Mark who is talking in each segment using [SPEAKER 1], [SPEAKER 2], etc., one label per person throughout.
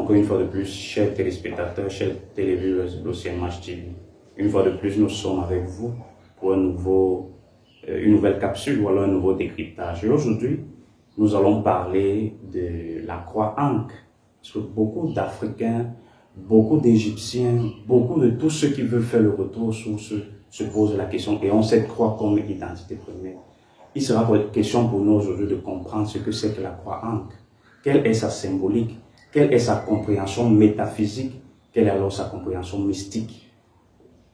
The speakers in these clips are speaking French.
[SPEAKER 1] Donc, une fois de plus, chers téléspectateurs, chers téléviewers de l'OCMH TV, une fois de plus, nous sommes avec vous pour une nouvelle capsule ou alors un nouveau décryptage. Et aujourd'hui, nous allons parler de la croix Ankh. Parce que beaucoup d'Africains, beaucoup d'Égyptiens, beaucoup de tous ceux qui veulent faire le retour sur se posent la question et ont cette croix comme identité première. Il sera question pour nous aujourd'hui de comprendre ce que c'est que la croix Ankh. Quelle est sa symbolique? Quelle est sa compréhension métaphysique? Quelle est alors sa compréhension mystique?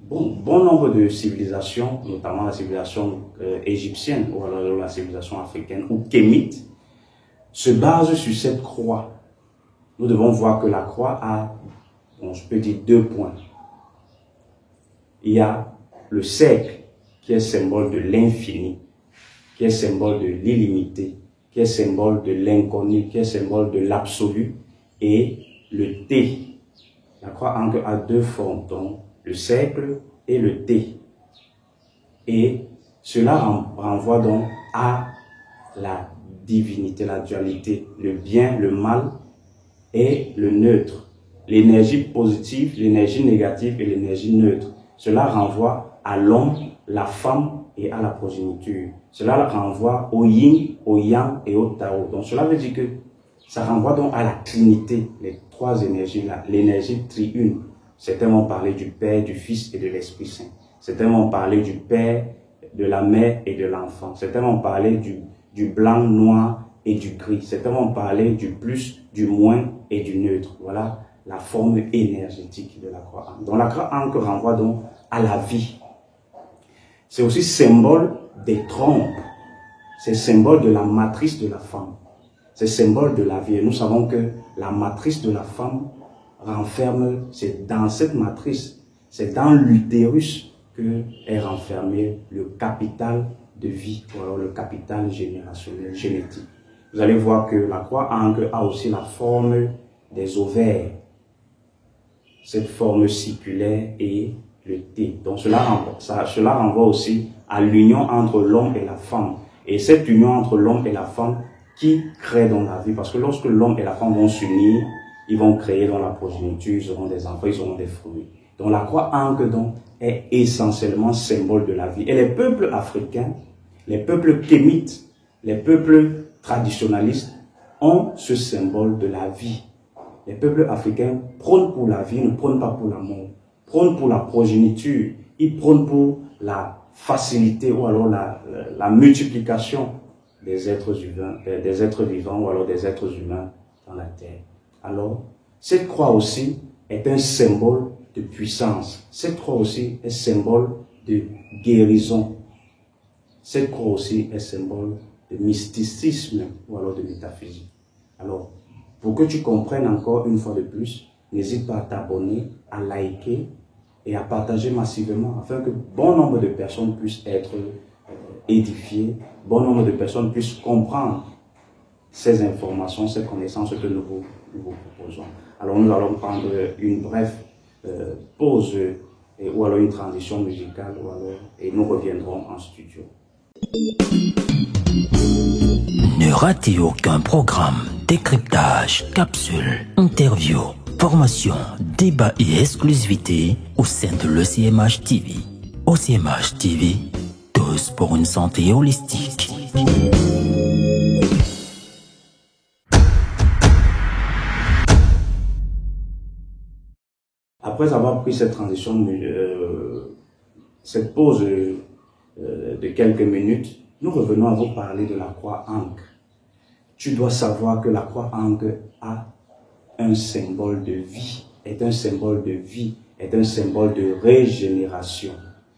[SPEAKER 1] Bon nombre de civilisations, notamment la civilisation égyptienne ou alors la civilisation africaine ou kémite, se basent sur cette croix. Nous devons voir que la croix a, je peux dire, 2 points. Il y a le cercle qui est symbole de l'infini, qui est symbole de l'illimité, qui est symbole de l'inconnu, qui est symbole de l'absolu, et le T. La croix Ankh a 2 formes, donc le cercle et le T. Et cela renvoie donc à la divinité, la dualité, le bien, le mal et le neutre. L'énergie positive, l'énergie négative et l'énergie neutre. Cela renvoie à l'homme, la femme et à la progéniture. Cela renvoie au yin, au yang et au tao. Donc cela veut dire que ça renvoie donc à la trinité, les 3 énergies-là, l'énergie triune. Certains vont parler du Père, du Fils et de l'Esprit Saint. Certains vont parler du Père, de la Mère et de l'Enfant. Certains vont parler du blanc, noir et du gris. Certains vont parler du plus, du moins et du neutre. Voilà la forme énergétique de la croix Ankh. Donc la croix Ankh renvoie donc à la vie. C'est aussi symbole des trompes. C'est symbole de la matrice de la femme. C'est symbole de la vie. Et nous savons que la matrice de la femme renferme, c'est dans cette matrice, c'est dans l'utérus que est renfermé le capital de vie, ou alors le capital générationnel, génétique. Vous allez voir que la croix Ankh a aussi la forme des ovaires, cette forme circulaire et le T. Donc cela renvoie aussi à l'union entre l'homme et la femme. Et cette union entre l'homme et la femme qui crée dans la vie. Parce que lorsque l'homme et la femme vont s'unir, ils vont créer dans la progéniture, ils auront des enfants, ils auront des fruits. Donc la croix Ankh donc est essentiellement symbole de la vie. Et les peuples africains, les peuples kémites, les peuples traditionnalistes ont ce symbole de la vie. Les peuples africains prônent pour la vie, ne prônent pas pour la mort. Prônent pour la progéniture, ils prônent pour la facilité ou alors la multiplication des êtres vivants ou alors des êtres humains dans la terre. Alors, cette croix aussi est un symbole de puissance. Cette croix aussi est symbole de guérison. Cette croix aussi est symbole de mysticisme ou alors de métaphysique. Alors, pour que tu comprennes encore une fois de plus, n'hésite pas à t'abonner, à liker et à partager massivement afin que bon nombre de personnes puissent être édifiées, bon nombre de personnes puissent comprendre ces informations, ces connaissances que nous vous proposons. Alors nous allons prendre une brève pause ou alors une transition musicale et nous reviendrons en studio.
[SPEAKER 2] Ne ratez aucun programme, décryptage, capsule, interview, formation, débat et exclusivité au sein de l'OCMH TV. OCMH TV, tous pour une santé holistique.
[SPEAKER 1] Après avoir pris cette transition, cette pause de quelques minutes, nous revenons à vous parler de la croix Ankh. Tu dois savoir que la croix Ankh a un symbole de vie, est un symbole de vie, est un symbole de régénération.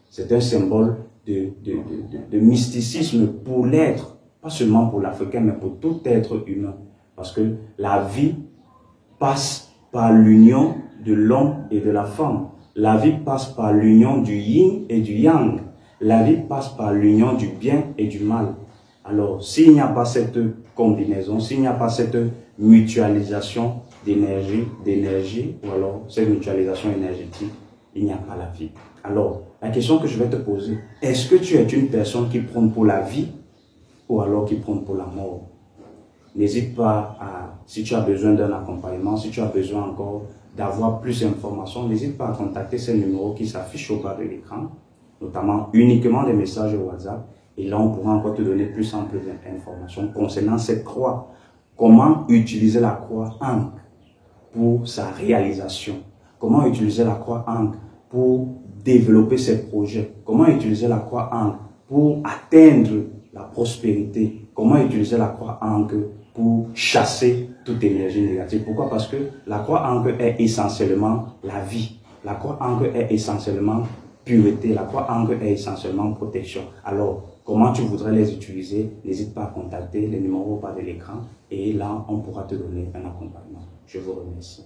[SPEAKER 1] C'est un symbole de mysticisme pour l'être, pas seulement pour l'Africain, mais pour tout être humain. Parce que la vie passe par l'union de l'homme et de la femme. La vie passe par l'union du yin et du yang. La vie passe par l'union du bien et du mal. Alors, s'il n'y a pas cette combinaison, s'il n'y a pas cette mutualisation d'énergie, ou alors cette mutualisation énergétique, il n'y a pas la vie. Alors, la question que je vais te poser, est-ce que tu es une personne qui prône pour la vie ou alors qui prône pour la mort? n'hésite pas à, si tu as besoin d'un accompagnement, si tu as besoin encore d'avoir plus d'informations, n'hésite pas à contacter ces numéros qui s'affichent au bas de l'écran, notamment uniquement des messages WhatsApp. Et là, on pourra encore te donner plus ample d'informations concernant cette croix. Comment utiliser la croix Ankh pour sa réalisation? Comment utiliser la croix Ankh pour développer ses projets? Comment utiliser la croix Ankh pour atteindre la prospérité? Comment utiliser la croix Ankh pour chasser toute énergie négative? Pourquoi? Parce que la croix Ankh est essentiellement la vie. La croix Ankh est essentiellement pureté. La croix Ankh est essentiellement protection. Alors, comment tu voudrais les utiliser? N'hésite pas à contacter les numéros au bas de l'écran et là, on pourra te donner un accompagnement. Je vous remercie.